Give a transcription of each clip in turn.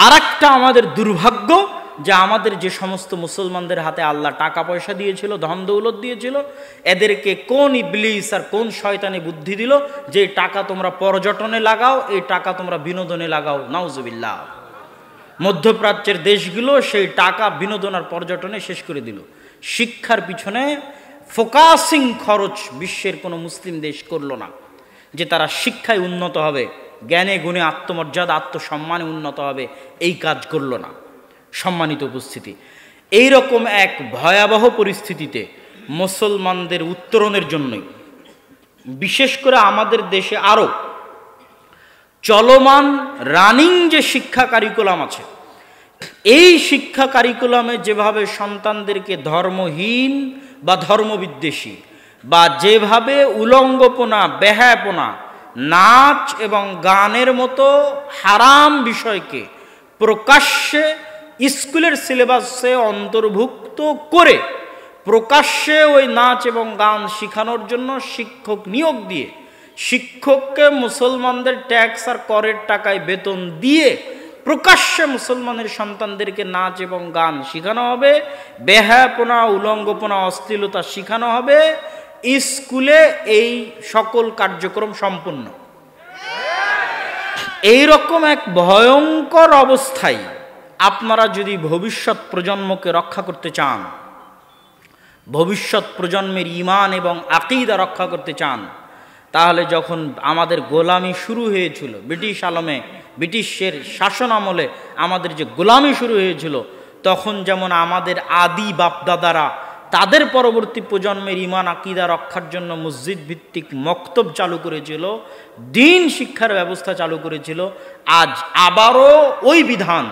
আরেকটা আমাদের দুর্ভাগ্য যে আমাদের যে সমস্ত মুসলমানদের হাতে আল্লাহ টাকা পয়সা দিয়েছিল, ধন দৌলত দিয়েছিল, এদেরকে কোন ইবলিস আর কোন শয়তানি বুদ্ধি দিল যে টাকা তোমরা পর্যটনে লাগাও, এই টাকা তোমরা বিনোদনে লাগাও। নাউজুবিল্লাহ। মধ্যপ্রাচ্যের দেশগুলো সেই টাকা বিনোদন আর পর্যটনে শেষ করে দিল। শিক্ষার পিছনে ফোকাসিং খরচ বিশ্বের কোনো মুসলিম দেশ করলো না, যে তারা শিক্ষায় উন্নত হবে, জ্ঞানে গুণে আত্মমর্যাদা আত্মসম্মানে উন্নত হবে, এই কাজ করলো না। সম্মানিত উপস্থিতি, এইরকম এক ভয়াবহ পরিস্থিতিতে মুসলমানদের উত্তরণের জন্যই বিশেষ করে আমাদের দেশে আরও চলমান রানিং যে শিক্ষা কারিকুলাম আছে, এই শিক্ষা কারিকুলামে যেভাবে সন্তানদেরকে ধর্মহীন বা ধর্মবিদ্বেষী বা যেভাবে উলঙ্গপনা, বেহায়াপনা, নাচ এবং গানের মতো হারাম বিষয়কে প্রকাশ্যে স্কুলের সিলেবাসে অন্তর্ভুক্ত করে প্রকাশ্যে ওই নাচ এবং গান শেখানোর জন্য শিক্ষক নিয়োগ দিয়ে, শিক্ষককে মুসলমানদের ট্যাক্স আর করের টাকায় বেতন দিয়ে প্রকাশ্যে মুসলমানের সন্তানদেরকে নাচ এবং গান শেখানো হবে, বেহায়াপনা, উলঙ্গপনা, অশ্লীলতা শেখানো হবে, স্কুলে এই সকল কার্যক্রম সম্পূর্ণ। এইরকম এক ভয়ঙ্কর অবস্থায় আপনারা যদি ভবিষ্যৎ প্রজন্মকে রক্ষা করতে চান, ভবিষ্যৎ প্রজন্মের ঈমান এবং আকীদা রক্ষা করতে চান, তাহলে যখন আমাদের গোলামি শুরু হয়েছিল ব্রিটিশ আলমে, ব্রিটিশের শাসন আমলে আমাদের যে গোলামি শুরু হয়েছিল, তখন যেমন আমাদের আদি বাপদাদারা তাদের পরবর্তী প্রজন্মের ঈমান আকীদা রক্ষার জন্য মসজিদ ভিত্তিক মক্তব চালু করেছিল, দ্বীন শিক্ষার ব্যবস্থা চালু করেছিল, আজ আবারও ওই বিধান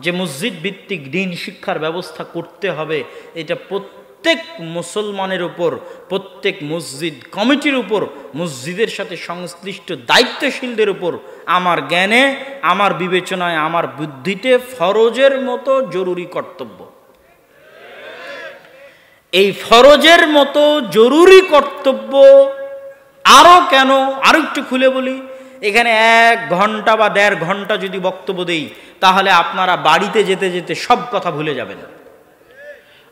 যে মসজিদ ভিত্তিক দ্বীন শিক্ষার ব্যবস্থা করতে হবে, এটা প্রত্যেক মুসলমানের উপর, প্রত্যেক মসজিদ কমিটির উপর, মসজিদের সাথে সংশ্লিষ্ট দায়িত্বশীলদের উপর আমার জ্ঞানে, আমার বিবেচনায়, আমার বুদ্ধিতে ফরজের মতো জরুরি কর্তব্য। এই ফরজের মতো জরুরি কর্তব্য আরও কেন, আরো একটু খুলে বলি। এখানে 1 ঘন্টা বা 1.5 ঘন্টা যদি বক্তব্য দেই, তাহলে আপনারা বাড়িতে যেতে যেতে সব কথা ভুলে যাবেন।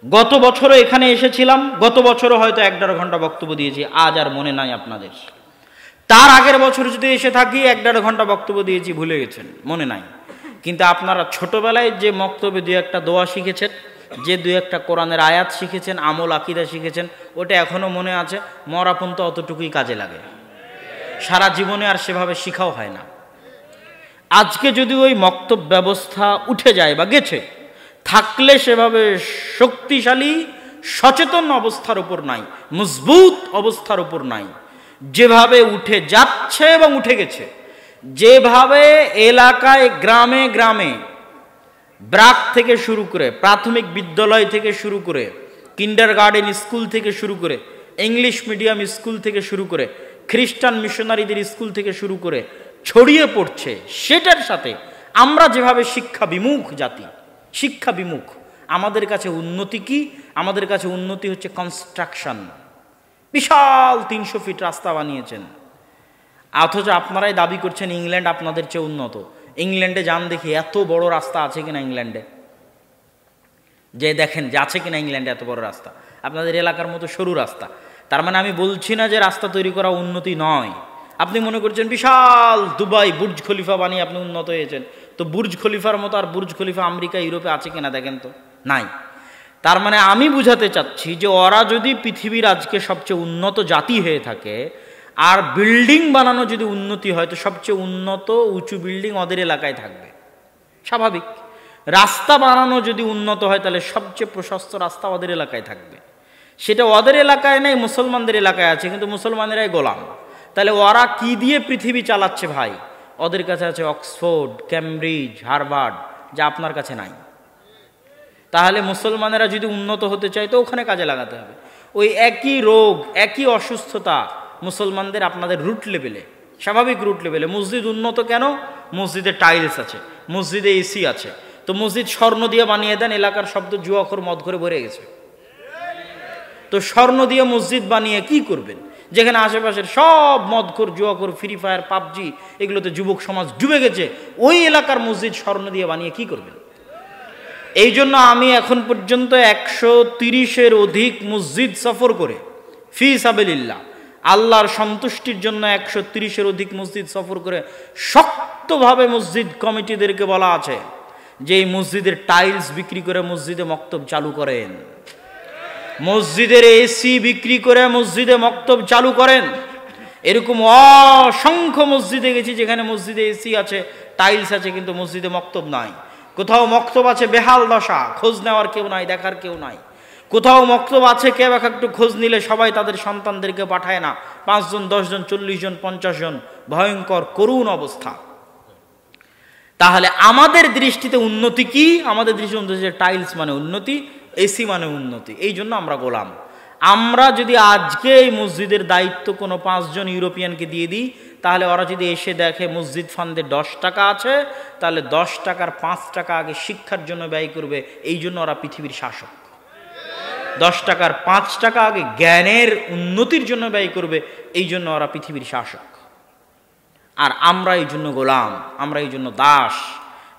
গত বছরও এখানে এসেছিলাম, গত বছরও হয়তো 1.5 ঘন্টা বক্তব্য দিয়েছি, আজ আর মনে নাই আপনাদের। তার আগের বছর যদি এসে থাকি 1.5 ঘন্টা বক্তব্য দিয়েছি, ভুলে গেছেন, মনে নাই। কিন্তু আপনারা ছোটবেলায় যে বক্তব্যে 2-1টা দোয়া শিখেছেন, যে 2-1টা কোরআনের আয়াত শিখেছেন, আমল আকীদা শিখেছেন, ওটা এখনো মনে আছে। মরাপন তো অতটুকুই কাজে লাগে, সারা জীবনে আর সেভাবে শিখাও হয় না। আজকে যদি ওই মক্তব ব্যবস্থা উঠে যায় বা গেছে, থাকলে সেভাবে শক্তিশালী সচেতন অবস্থার উপর নাই, মজবুত অবস্থার উপর নাই। যেভাবে উঠে যাচ্ছে এবং উঠে গেছে, যেভাবে এলাকায় গ্রামে গ্রামে ব্রাক থেকে শুরু করে, প্রাথমিক বিদ্যালয় থেকে শুরু করে, কিন্ডারগার্টেন স্কুল থেকে শুরু করে, ইংলিশ মিডিয়াম স্কুল থেকে শুরু করে, খ্রিস্টান মিশনারিদের স্কুল থেকে শুরু করে ছড়িয়ে পড়ছে, সেটার সাথে আমরা যেভাবে শিক্ষা বিমুখ জাতি, শিক্ষা বিমুখ, আমাদের কাছে উন্নতি কি? আমাদের কাছে উন্নতি হচ্ছে কনস্ট্রাকশন। বিশাল 300 ফিট রাস্তা বানিয়েছেন, অথচ আপনারাই দাবি করছেন ইংল্যান্ড আপনাদের চেয়ে উন্নত। ইংল্যান্ডে যান দেখি, এত বড় রাস্তা আছে কিনা ইংল্যান্ডে, যে দেখেন যে আছে কিনা ইংল্যান্ডে এত বড় রাস্তা। আপনাদের এলাকার মতো সরু রাস্তা। তার মানে আমি বলছি না যে রাস্তা তৈরি করা উন্নতি নয়। আপনি মনে করছেন বিশাল দুবাই বুর্জ খলিফা বানিয়ে আপনি উন্নত হয়েছেন, তো বুর্জ খলিফার মতো আর বুর্জ খলিফা আমেরিকা ইউরোপে আছে কিনা দেখেন তো, নাই। তার মানে আমি বুঝাতে চাচ্ছি যে ওরা যদি পৃথিবীর আজকে সবচেয়ে উন্নত জাতি হয়ে থাকে, আর বিল্ডিং বানানো যদি উন্নতি হয়, তো সবচেয়ে উন্নত উঁচু বিল্ডিং ওদের এলাকায় থাকবে, স্বাভাবিক। রাস্তা বানানো যদি উন্নত হয়, তাহলে সবচেয়ে প্রশস্ত রাস্তা ওদের এলাকায় থাকবে। সেটা ওদের এলাকায় নেই, মুসলমানদের এলাকায় আছে, কিন্তু মুসলমানেরাই গোলাম। তাহলে ওরা কি দিয়ে পৃথিবী চালাচ্ছে ভাই? ওদের কাছে আছে অক্সফোর্ড, ক্যামব্রিজ, হার্ভার্ড, যা আপনার কাছে নাই। তাহলে মুসলমানেরা যদি উন্নত হতে চায়, তো ওখানে কাজে লাগাতে হবে। ওই একই রোগ, একই অসুস্থতা মুসলমানদের আপনাদের রুট লেভেলে, স্বাভাবিক রুট লেভেলে। মসজিদ উন্নত কেন? মসজিদে টাইলস আছে, মসজিদে এসি আছে। তো মসজিদ স্বর্ণ দিয়ে বানিয়ে দেন, এলাকার শব্দ জুয়াখোর মদ করে ভরে গেছে। তো স্বর্ণ দিয়ে মসজিদ বানিয়ে কি করবেন? যেখানে আশেপাশের সব মদখোর, জুয়াখোর, ফ্রি ফায়ার, পাবজি, এগুলোতে যুবক সমাজ ডুবে গেছে, ওই এলাকার মসজিদ স্বর্ণ দিয়ে বানিয়ে কি করবেন? এই জন্য আমি এখন পর্যন্ত 130-এর অধিক মসজিদ সফর করে ফি সাবিলিল্লাহ, আল্লাহর সন্তুষ্টির জন্য 130-এর অধিক মসজিদ সফর করে শক্তভাবে মসজিদ কমিটিদেরকে বলা আছে যে এই মসজিদের টাইলস বিক্রি করে মসজিদে মক্তব চালু করেন, মসজিদের এসি বিক্রি করে মসজিদে মক্তব চালু করেন। এরকম অসংখ্য মসজিদে গেছি যেখানে মসজিদে এসি আছে, টাইলস আছে, কিন্তু মসজিদে মক্তব নাই। কোথাও মক্তব আছে বেহাল দশা, খোঁজ নেওয়ার কেউ নাই, দেখার কেউ নাই। কোথাও মক্তব আছে কেউ একটু খোঁজ নিলে সবাই তাদের সন্তানদেরকে পাঠায় না, 5 জন, 10 জন, 40 জন, 50 জন, ভয়ঙ্কর করুণ অবস্থা। তাহলে আমাদের দৃষ্টিতে উন্নতি কি? আমাদের দৃষ্টিতে উন্নতি টাইলস মানে উন্নতি, এসি মানে উন্নতি। এই জন্য আমরা গোলাম। আমরা যদি আজকে এই মসজিদের দায়িত্ব কোনো 5 জন ইউরোপিয়ানকে দিয়ে দিই, তাহলে ওরা যদি এসে দেখে মসজিদ ফান্ডে 10 টাকা আছে, তাহলে 10 টাকার 5 টাকা আগে শিক্ষার জন্য ব্যয় করবে। এই জন্য ওরা পৃথিবীর শাসক। 10 টাকার 5 টাকা আগে জ্ঞানের উন্নতির জন্য ব্যয় করবে। এই জন্য ওরা পৃথিবীর শাসক। আর আমরা এই জন্য গোলাম, আমরা এই জন্য দাস,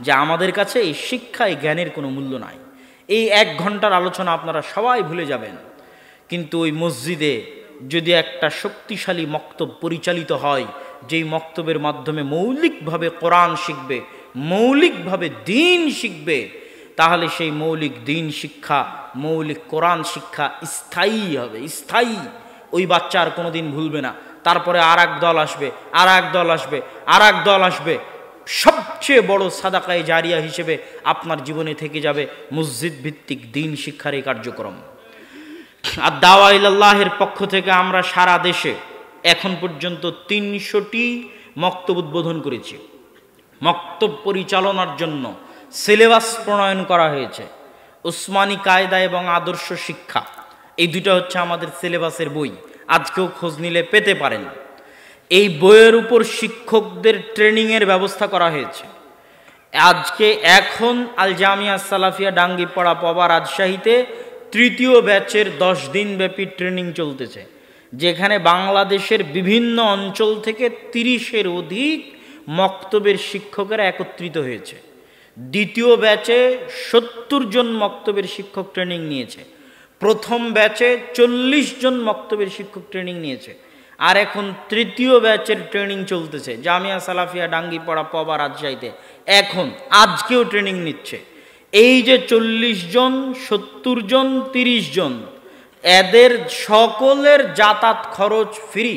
যে আমাদের কাছে এই শিক্ষা, এই জ্ঞানের কোনো মূল্য নাই। এই 1 ঘন্টার আলোচনা আপনারা সবাই ভুলে যাবেন, কিন্তু ওই মসজিদে যদি একটা শক্তিশালী মক্তব পরিচালিত হয়, যেই মক্তবের মাধ্যমে মৌলিকভাবে কোরআন শিখবে, মৌলিকভাবে দ্বীন শিখবে, তাহলে সেই মৌলিক দ্বীন শিক্ষা, মৌলিক কোরআন শিক্ষা স্থায়ী হবে, স্থায়ী। ওই বাচ্চা আর কোনোদিন ভুলবে না। তারপরে আর এক দল আসবে, আর এক দল আসবে, আর এক দল আসবে। সবচেয়ে বড় সাদাকায়ে জারিয়া হিসেবে আপনার জীবনে থেকে যাবে মসজিদ ভিত্তিক দ্বীন শিক্ষার এই কার্যক্রম। আর দাওয়া ইলাল্লাহের পক্ষ থেকে আমরা সারা দেশে এখন পর্যন্ত 300টি মক্তব উদ্বোধন করেছি। মক্তব পরিচালনার জন্য সিলেবাস প্রণয়ন করা হয়েছে। উসমানী কায়দা এবং আদর্শ শিক্ষা, এই দুটো হচ্ছে আমাদের সিলেবাসের বই। আজকেও খোঁজ নিলে পেতে পারেন। এই বইয়ের উপর শিক্ষকদের ট্রেনিংয়ের ব্যবস্থা করা হয়েছে। আজকে এখন আল জামিয়া সালাফিয়া ডাঙ্গিপাড়া পবা রাজশাহীতে 3য় ব্যাচের 10 দিন ব্যাপী ট্রেনিং চলতেছে, যেখানে বাংলাদেশের বিভিন্ন অঞ্চল থেকে 30-এর অধিক মক্তবের শিক্ষকেরা একত্রিত হয়েছে। 2য় ব্যাচে 70 জন মক্তবের শিক্ষক ট্রেনিং নিয়েছে। প্রথম ব্যাচে 40 জন মক্তবের শিক্ষক ট্রেনিং নিয়েছে। আর এখন 3য় ব্যাচের ট্রেনিং চলতেছে জামিয়া সালাফিয়া ডাঙ্গিপাড়া পবা রাজশাহীতে। এখন আজকেও ট্রেনিং নিচ্ছে। এই যে 40 জন, 70 জন, 30 জন, এদের সকলের যাতায়াত খরচ ফ্রি।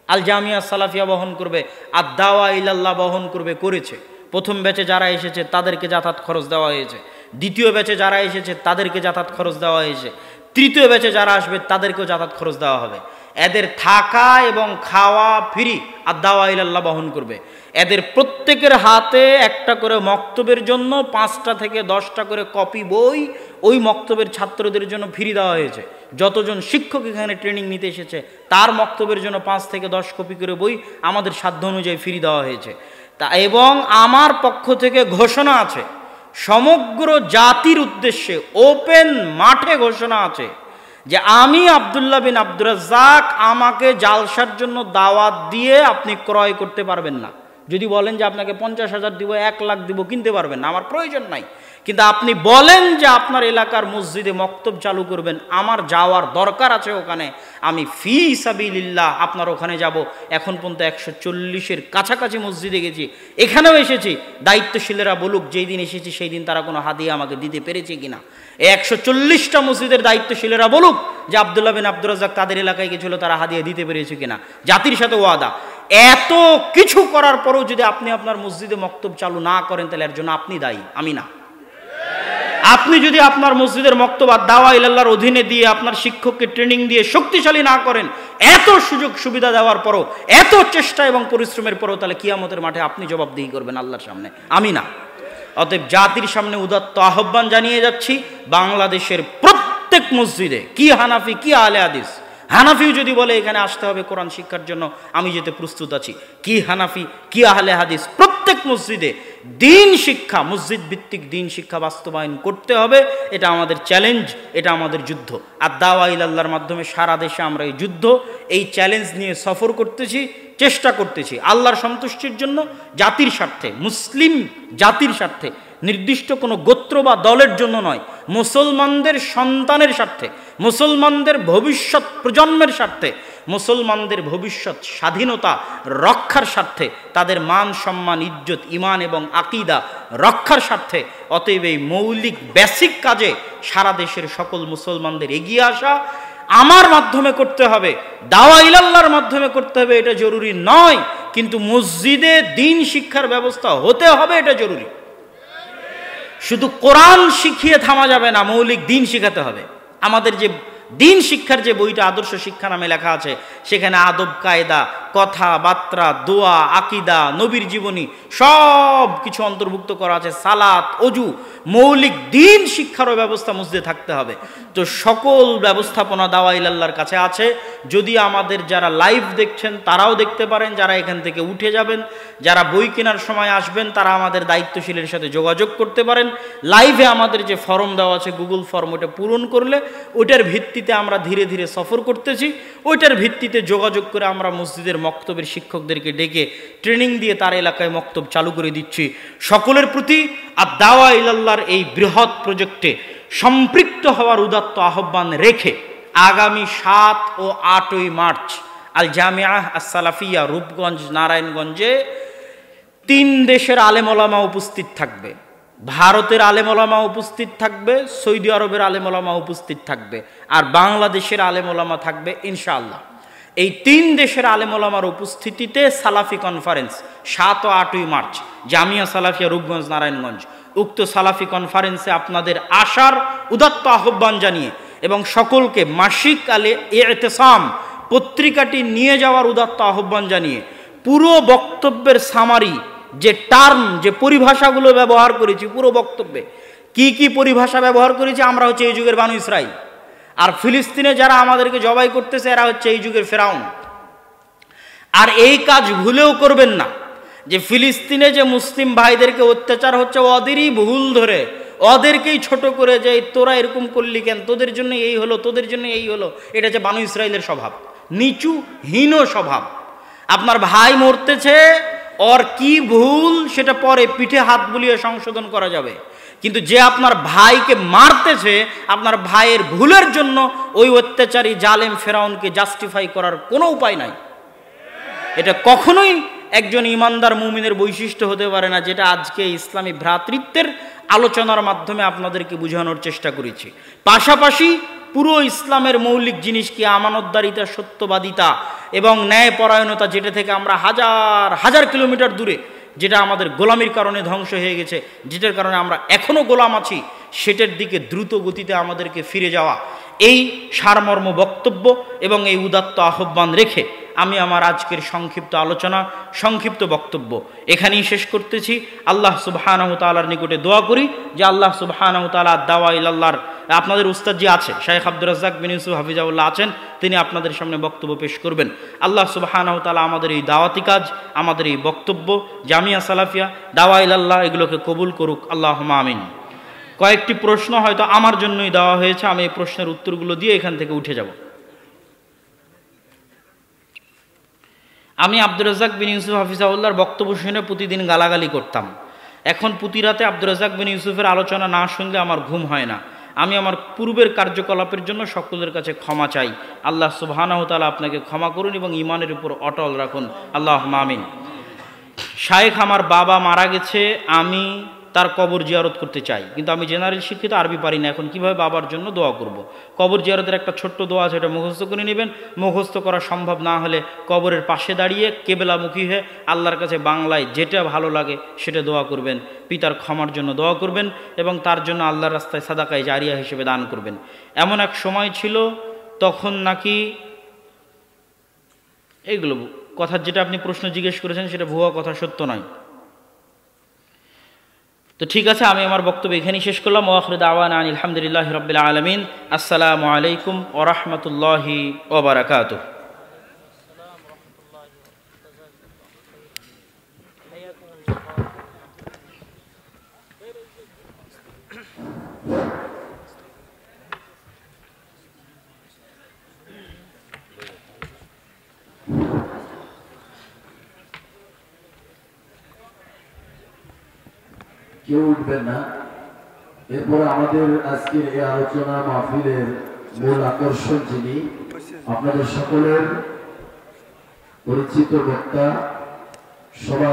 আল জামিয়া সালাফিয়া বহন করবে, আর দাওয়া ইলাল্লাহ বহন করবে, করেছে। প্রথম ব্যাচে যারা এসেছে তাদেরকে যাতায়াত খরচ দেওয়া হয়েছে। 2য় ব্যাচে যারা এসেছে তাদেরকে যাতায়াত খরচ দেওয়া হয়েছে। 3য় ব্যাচে যারা আসবে তাদেরকেও যাতায়াত খরচ দেওয়া হবে। এদের থাকা এবং খাওয়া ফ্রি, আর দাওয়া ইলাল্লাহ বহন করবে। এদের প্রত্যেকের হাতে একটা করে মক্তবের জন্য 5টা থেকে 10টা করে কপি বই ওই মক্তবের ছাত্রদের জন্য ফ্রি দেওয়া হয়েছে। যতজন শিক্ষক এখানে ট্রেনিং নিতে এসেছে তার মক্তবের জন্য 5 থেকে 10 কপি করে বই আমাদের সাধ্য অনুযায়ী ফ্রি দেওয়া হয়েছে। তা এবং আমার পক্ষ থেকে ঘোষণা আছে, সমগ্র জাতির উদ্দেশ্যে ওপেন মাঠে ঘোষণা আছে যে আমি আব্দুল্লাহ বিন আব্দুর রাজ্জাক, আমাকে জালসার জন্য দাওয়াত দিয়ে আপনি ক্রয় করতে পারবেন না। যদি বলেন যে আপনাকে 50,000 দিব, 1 লাখ দিব, কিনতে পারবেন না, আমার প্রয়োজন নাই। কিন্তু আপনি বলেন যে আপনার এলাকার মসজিদে মক্তব চালু করবেন, আমার যাওয়ার দরকার আছে ওখানে, আমি ফি সাবিলিল্লাহ আপনার ওখানে যাব। এখন পর্যন্ত 140-এর কাছাকাছি মসজিদে গেছি, এখানেও এসেছি। দায়িত্বশীলেরা বলুক যেই দিন এসেছি সেই দিন তারা কোনো হাদিয়া আমাকে দিতে পেরেছে কিনা। 140টা মসজিদের দায়িত্বশীলেরা বলুক যে আব্দুল্লাহ বিন আব্দুর রাজ্জাক তাদের এলাকায় গেছিল, তারা হাদিয়া দিতে পেরেছে কিনা। জাতির সাথে ওয়াদা। এত কিছু করার পরেও যদি আপনি আপনার মসজিদে মক্তব চালু না করেন, তাহলে এর জন্য আপনি দায়ী, আমি না। আপনি যদি আপনার মসজিদের মক্তব আর দাওয়া ইলাল্লাহর অধীনে দিয়ে আপনার শিক্ষককে ট্রেনিং দিয়ে শক্তিশালী না করেন, এত সুযোগ সুবিধা দেওয়ার পরও, এত চেষ্টা এবং পরিশ্রমের পরও, তাহলে কিয়ামতের মাঠে আপনি জবাবদিহি করবেন আল্লাহর সামনে, আমি না। অতএব জাতির সামনে উদাত্ত আহ্বান জানিয়ে যাচ্ছি, বাংলাদেশের প্রত্যেক মসজিদে, কি হানাফি কি আহলে হাদিস, হানাফিও যদি বলে এখানে আসতে হবে কোরআন শিক্ষার জন্য, আমি যেতে প্রস্তুত আছি। কি হানাফি কি আহলে হাদিস, প্রত্যেক মসজিদে দিন শিক্ষা, মসজিদ ভিত্তিক দিন শিক্ষা বাস্তবায়ন করতে হবে। এটা আমাদের চ্যালেঞ্জ, এটা আমাদের যুদ্ধ। আর দাওয়া ইলাল্লাহর মাধ্যমে সারা দেশে আমরা এই যুদ্ধ, এই চ্যালেঞ্জ নিয়ে সফর করতেছি, চেষ্টা করতেছি আল্লাহর সন্তুষ্টির জন্য, জাতির স্বার্থে, মুসলিম জাতির স্বার্থে, নির্দিষ্ট কোনো গোত্র বা দলের জন্য নয়, মুসলমানদের সন্তানের স্বার্থে, মুসলমানদের ভবিষ্যৎ প্রজন্মের স্বার্থে, মুসলমানদের ভবিষ্যৎ স্বাধীনতা রক্ষার স্বার্থে, তাদের মান সম্মান ইজ্জত ঈমান এবং আকীদা রক্ষার স্বার্থে। অতএব এই মৌলিক বেসিক কাজে সারা দেশের সকল মুসলমানদের এগিয়ে আসা আমার মাধ্যমে করতে হবে, দাওয়া ইলাল্লাহর মাধ্যমে করতে হবে, এটা জরুরি নয়, কিন্তু মসজিদে দিন শিক্ষার ব্যবস্থা হতে হবে, এটা জরুরি। শুধু কোরআন শিখিয়ে থামা যাবে না, মৌলিক দিন শিখাতে হবে। আমাদের যে দিন শিক্ষার যে বইটা আদর্শ শিক্ষা নামে লেখা আছে, সেখানে আদব কায়দা, কথাবার্তা, দোয়া, আকীদা, নবীর জীবনী সব কিছু অন্তর্ভুক্ত করা আছে, সালাত, অজু, মৌলিক দিন শিক্ষারও ব্যবস্থা মসজিদে থাকতে হবে। তো সকল ব্যবস্থাপনা দাওয়া ইলাল্লাহর কাছে আছে। যদি আমাদের যারা লাইভ দেখছেন তারাও দেখতে পারেন, যারা এখান থেকে উঠে যাবেন, যারা বই কেনার সময় আসবেন তারা আমাদের দায়িত্বশীলের সাথে যোগাযোগ করতে পারেন। লাইভে আমাদের যে ফর্ম দেওয়া আছে গুগল ফর্ম, ওটা পূরণ করলে ওইটার ভিত্তিতে আমরা ধীরে ধীরে সফর করতেছি। ওইটার ভিত্তিতে যোগাযোগ করে আমরা মসজিদের মক্তবের শিক্ষকদেরকে ডেকে ট্রেনিং দিয়ে তার এলাকায় মক্তব চালু করে দিচ্ছি। সকলের প্রতি আর দাওয়া ইলাল্লাহর এই বৃহৎ প্রজেক্টে সম্পৃক্ত হওয়ার উদাত্ত আহ্বান রেখে আগামী 7 ও 8ই মার্চ আল জামিআহ আস-সালাফিয়া রূপগঞ্জ নারায়ণগঞ্জে 3 দেশের আলেম ওলামা উপস্থিত থাকবে। ভারতের আলেম ওলামা উপস্থিত থাকবে, সৌদি আরবের আলেম ওলামা উপস্থিত থাকবে, আর বাংলাদেশের আলেম ওলামা থাকবে ইনশাআল্লাহ। এই 3 দেশের আলেম ওলামার উপস্থিতিতে সালাফি কনফারেন্স 7 ও 8ই মার্চ জামিয়া সালাফিয়া রূপগঞ্জ নারায়ণগঞ্জ। উক্ত সালাফি কনফারেন্সে আপনাদের আসার উদাত্ত আহ্বান জানিয়ে এবং সকলকে মাসিক আলে ইতিসাম পত্রিকাটি নিয়ে যাওয়ার উদাত্ত আহ্বান জানিয়ে পুরো বক্তব্যের সামারি, যে টার্ম, যে পরিভাষাগুলো ব্যবহার করেছি পুরো বক্তব্যে, কি কি পরিভাষা ব্যবহার করেছি, আমরা হচ্ছে এই যুগের বানু ইসরাইল, আর ফিলিস্তিনে যারা আমাদেরকে জবাই করতেছে এরা হচ্ছে এই যুগের ফেরাউন। আর এই কাজ ভুলেও করবেন না যে ফিলিস্তিনে যে মুসলিম ভাইদেরকে অত্যাচার হচ্ছে ওদেরই ভুল ধরে ওদেরকেই ছোট করে যে তোরা এরকম করলি কেন, তোদের জন্য এই হলো, তোদের জন্য এই হলো। এটা যে বানু ইসরাইলের স্বভাব, নিচু হীন স্বভাব। আপনার ভাই মরতেছে, ওর কি ভুল সেটা পরে পিঠে হাত বুলিয়ে সংশোধন করা যাবে, কিন্তু যে আপনার ভাইকে মারতেছে, আপনার ভাইয়ের ভুলের জন্য ওই অত্যাচারী জালেম ফেরাউনকে জাস্টিফাই করার কোনো উপায় নাই। এটা কখনোই একজন ইমানদার মুমিনের বৈশিষ্ট্য হতে পারে না, যেটা আজকে ইসলামী ভ্রাতৃত্বের আলোচনার মাধ্যমে আপনাদেরকে বোঝানোর চেষ্টা করেছি। পাশাপাশি পুরো ইসলামের মৌলিক জিনিস কি আমানতদারিতা, সত্যবাদিতা এবং ন্যায়পরায়ণতা, যেটা থেকে আমরা হাজার হাজার কিলোমিটার দূরে, যেটা আমাদের গোলামির কারণে ধ্বংস হয়ে গেছে, যেটার কারণে আমরা এখনো গোলাম আছি, সেটার দিকে দ্রুত গতিতে আমাদেরকে ফিরে যাওয়া, এই সারমর্ম বক্তব্য এবং এই উদাত্ত আহ্বান রেখে আমি আমার আজকের সংক্ষিপ্ত আলোচনা, সংক্ষিপ্ত বক্তব্য এখানেই শেষ করতেছি। আল্লাহ সুবহানাহু তাআলার নিকটে দোয়া করি যে আল্লাহ সুবহানাহু তাআলা দাওয়া ইলাল্লাহর, আপনাদের উস্তাদ জি আছে, শাইখ আব্দুর রাজ্জাক বিন ইউসুফ হাফিজাহুল্লাহ আছেন, তিনি আপনাদের সামনে বক্তব্য পেশ করবেন। আল্লাহ সুবহানাহু তাআলা আমাদের এই দাওয়াতি কাজ, আমাদের এই বক্তব্য, জামিয়া সালাফিয়া, দাওয়া ইলাল্লাহ, এগুলোকে কবুল করুক, আল্লাহুম্মা আমিন। কয়েকটি প্রশ্ন হয়তো আমার জন্যই দেওয়া হয়েছে, আমি এই প্রশ্নের উত্তরগুলো দিয়ে এখান থেকে উঠে যাব। আমি আব্দুর রাজ্জাক বিন ইউসুফ হাফিজাহুল্লাহর বক্তব্য শুনে প্রতিদিন গালাগালি করতাম। এখন প্রতি রাতে আব্দুর রাজ্জাক বিন ইউসুফের আলোচনা না শুনলে আমার ঘুম হয় না। আমি আমার পূর্বের কার্যকলাপের জন্য সকলের কাছে ক্ষমা চাই। আল্লাহ সুবহানাহু তাআলা আপনাকে ক্ষমা করুন এবং ঈমানের উপর অটল রাখুন, আল্লাহুম্মা আমিন। শায়েখ, আমার বাবা মারা গেছে, আমি তার কবর জিয়ারত করতে চাই, কিন্তু আমি জেনারেল শিক্ষিত, আরবি পারি না। এখন কিভাবে বাবার জন্য দোয়া করব? কবর জিয়ারতের একটা ছোট্ট দোয়া আছে, এটা মুখস্থ করে নেবেন। মুখস্থ করা সম্ভব না হলে কবরের পাশে দাঁড়িয়ে কেবলামুখী হয়ে আল্লাহর কাছে বাংলায় যেটা ভালো লাগে সেটা দোয়া করবেন। পিতার ক্ষমার জন্য দোয়া করবেন এবং তার জন্য আল্লাহর রাস্তায় সাদাকায়ে জারিয়া হিসেবে দান করবেন। এমন এক সময় ছিল তখন নাকি এইগুলো কথা, যেটা আপনি প্রশ্ন জিজ্ঞেস করেছেন সেটা ভুয়া কথা, সত্য নয়। তো ঠিক আছে, আমি আমার বক্তব্য এখানেই শেষ করলাম। ওয়া আখিরু দাওয়ানা আনিল হামদুলিল্লাহি রাব্বিল আলামিন। আসসালামু আলাইকুম ওয়া রাহমাতুল্লাহি ওয়া বারাকাতুহু। কেউ উঠবেন না। এরপরে আমাদের আজকের এই আলোচনা মাহফিলের মূল আকর্ষণ যিনি আপনাদের সকলের পরিচিত বক্তা সবাই